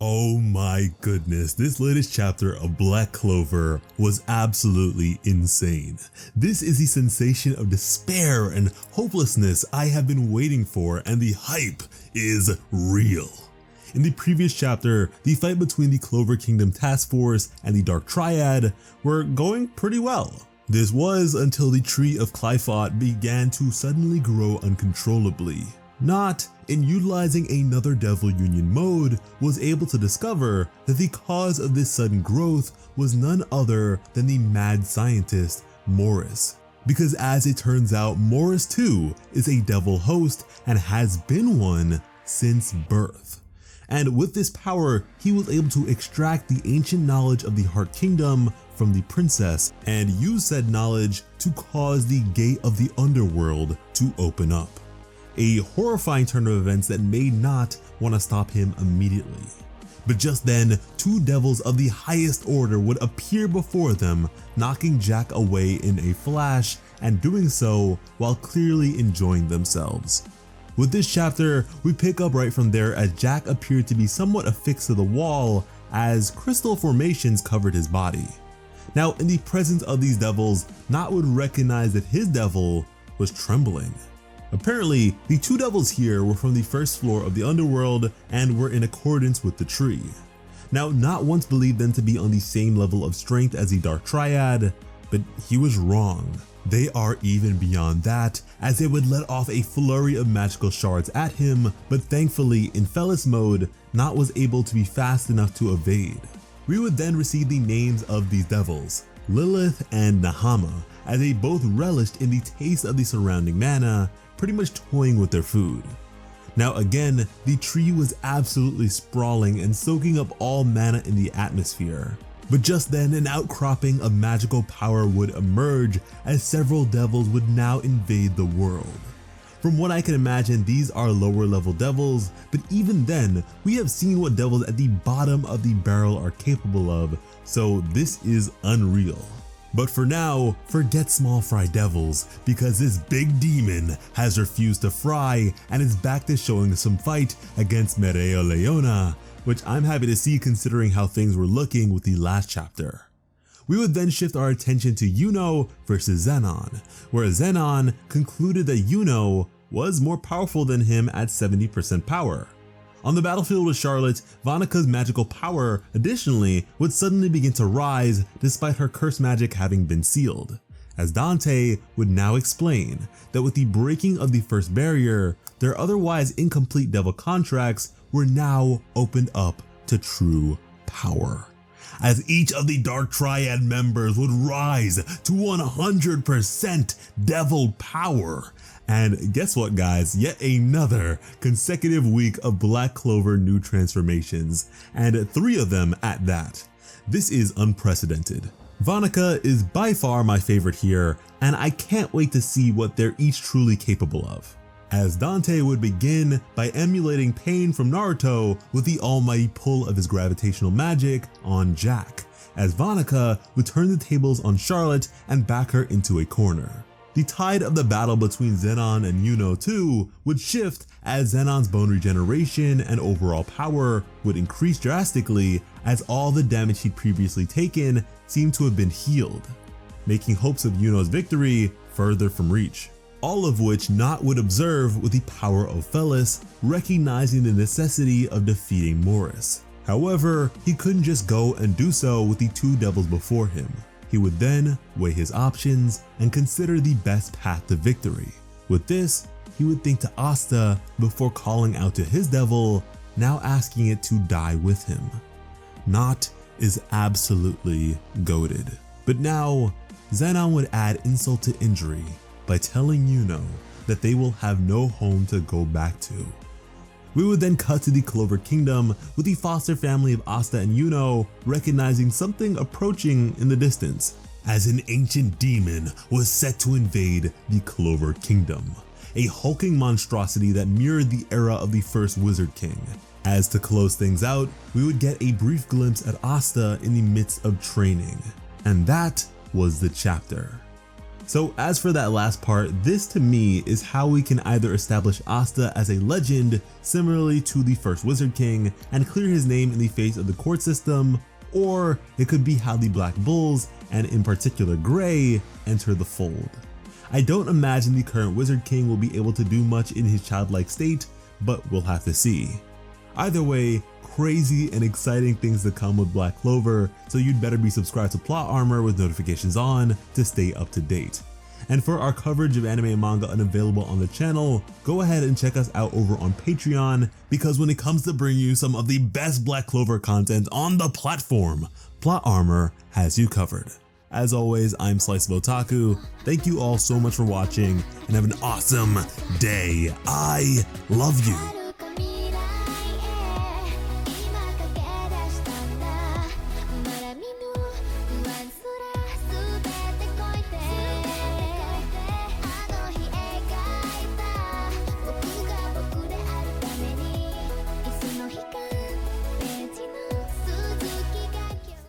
Oh my goodness, this latest chapter of Black Clover was absolutely insane. This is the sensation of despair and hopelessness I have been waiting for, and the hype is real. In the previous chapter, the fight between the Clover Kingdom Task Force and the Dark Triad were going pretty well. This was until the tree of Clyphot began to suddenly grow uncontrollably. Not in utilizing another Devil Union mode, was able to discover that the cause of this sudden growth was none other than the mad scientist Morris. Because as it turns out, Morris too is a devil host and has been one since birth. And with this power, he was able to extract the ancient knowledge of the Heart Kingdom from the princess and use said knowledge to cause the gate of the underworld to open up. A horrifying turn of events that made not want to stop him immediately. But just then, two devils of the highest order would appear before them, knocking Jack away in a flash, and doing so while clearly enjoying themselves. With this chapter, we pick up right from there as Jack appeared to be somewhat affixed to the wall as crystal formations covered his body. Now, in the presence of these devils, Knot would recognize that his devil was trembling. Apparently, the two devils here were from the first floor of the underworld and were in accordance with the tree. Now, Knot once believed them to be on the same level of strength as the Dark Triad, but he was wrong. They are even beyond that, as they would let off a flurry of magical shards at him, but thankfully in Felis mode, Knot was able to be fast enough to evade. We would then receive the names of these devils, Lilith and Nahama, as they both relished in the taste of the surrounding mana, pretty much toying with their food. Now again, the tree was absolutely sprawling and soaking up all mana in the atmosphere. But just then, an outcropping of magical power would emerge as several devils would now invade the world. From what I can imagine, these are lower level devils, but even then, we have seen what devils at the bottom of the barrel are capable of, so this is unreal. But for now, forget small fry devils, because this big demon has refused to fry and is back to showing some fight against Mereo Leona, which I'm happy to see considering how things were looking with the last chapter. We would then shift our attention to Yuno versus Zenon, where Zenon concluded that Yuno was more powerful than him at 70% power. On the battlefield with Charlotte, Vanaka's magical power additionally would suddenly begin to rise despite her curse magic having been sealed, as Dante would now explain that with the breaking of the first barrier, their otherwise incomplete devil contracts were now opened up to true power, as each of the Dark Triad members would rise to 100% devil power. And guess what, guys? Yet another consecutive week of Black Clover new transformations, and 3 of them at that. This is unprecedented. Vanaka is by far my favorite here, and I can't wait to see what they're each truly capable of. As Dante would begin by emulating Pain from Naruto with the almighty pull of his gravitational magic on Jack, as Vanaka would turn the tables on Charlotte and back her into a corner. The tide of the battle between Zenon and Yuno too would shift as Zenon's bone regeneration and overall power would increase drastically as all the damage he'd previously taken seemed to have been healed, making hopes of Yuno's victory further from reach. All of which Knot would observe with the power of Felis, recognizing the necessity of defeating Morris. However, he couldn't just go and do so with the two devils before him. He would then weigh his options and consider the best path to victory. With this, he would think to Asta before calling out to his devil, now asking it to die with him. Knot is absolutely goated. But now, Zenon would add insult to injury by telling Yuno that they will have no home to go back to. We would then cut to the Clover Kingdom with the foster family of Asta and Yuno recognizing something approaching in the distance, as an ancient demon was set to invade the Clover Kingdom, a hulking monstrosity that mirrored the era of the first Wizard King. As to close things out, we would get a brief glimpse at Asta in the midst of training, and that was the chapter. So as for that last part, this to me is how we can either establish Asta as a legend similarly to the first Wizard King and clear his name in the face of the court system, or it could be how the Black Bulls, and in particular Gray, enter the fold. I don't imagine the current Wizard King will be able to do much in his childlike state, but we'll have to see. Either way, crazy and exciting things to come with Black Clover, so you'd better be subscribed to Plot Armor with notifications on to stay up to date. And for our coverage of anime and manga unavailable on the channel, go ahead and check us out over on Patreon, because when it comes to bringing you some of the best Black Clover content on the platform, Plot Armor has you covered. As always, I'm Slice of Otaku. Thank you all so much for watching, and have an awesome day. I love you.